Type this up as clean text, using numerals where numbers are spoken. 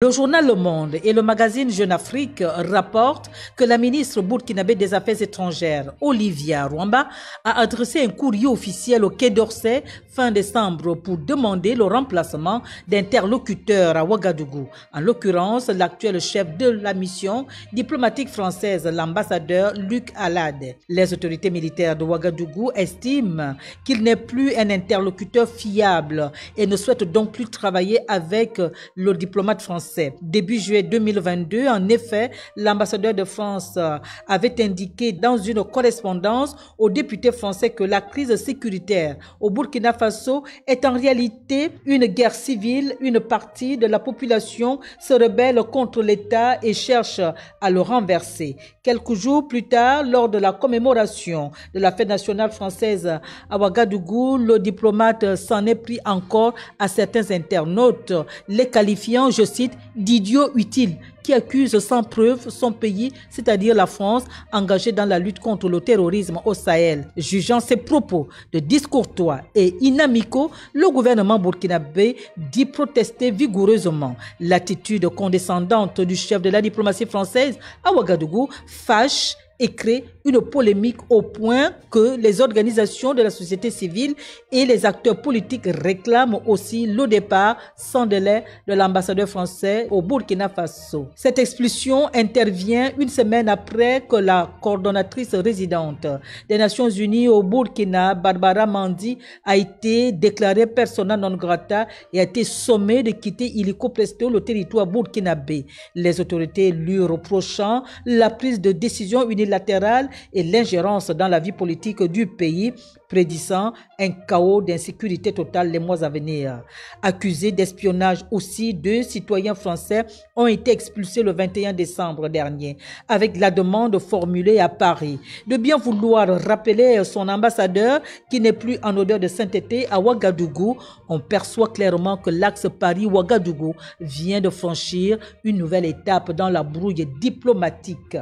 Le journal Le Monde et le magazine Jeune Afrique rapportent que la ministre burkinabé des Affaires étrangères, Olivia Rwamba, a adressé un courrier officiel au Quai d'Orsay fin décembre pour demander le remplacement d'interlocuteurs à Ouagadougou. En l'occurrence, l'actuel chef de la mission diplomatique française, l'ambassadeur Luc Alade. Les autorités militaires de Ouagadougou estiment qu'il n'est plus un interlocuteur fiable et ne souhaitent donc plus travailler avec le diplomate français. Début juillet 2022, en effet, l'ambassadeur de France avait indiqué dans une correspondance aux députés français que la crise sécuritaire au Burkina Faso est en réalité une guerre civile. Une partie de la population se rebelle contre l'État et cherche à le renverser. Quelques jours plus tard, lors de la commémoration de la fête nationale française à Ouagadougou, le diplomate s'en est pris encore à certains internautes, les qualifiant, je cite, d'idiots utiles qui accusent sans preuve son pays, c'est-à-dire la France, engagée dans la lutte contre le terrorisme au Sahel. Jugeant ces propos de discourtois et inamicaux, le gouvernement burkinabé dit protester vigoureusement. L'attitude condescendante du chef de la diplomatie française à Ouagadougou fâche et crée une polémique au point que les organisations de la société civile et les acteurs politiques réclament aussi le départ sans délai de l'ambassadeur français au Burkina Faso. Cette expulsion intervient une semaine après que la coordonnatrice résidente des Nations Unies au Burkina, Barbara Mandi, a été déclarée persona non grata et a été sommée de quitter illico presto le territoire burkinabé. Les autorités lui reprochant la prise de décision unilatérale et l'ingérence dans la vie politique du pays, prédisant un chaos d'insécurité totale les mois à venir. Accusés d'espionnage aussi, 2 citoyens français ont été expulsés le 21 décembre dernier, avec la demande formulée à Paris de bien vouloir rappeler son ambassadeur qui n'est plus en odeur de sainteté à Ouagadougou. On perçoit clairement que l'axe Paris-Ouagadougou vient de franchir une nouvelle étape dans la brouille diplomatique.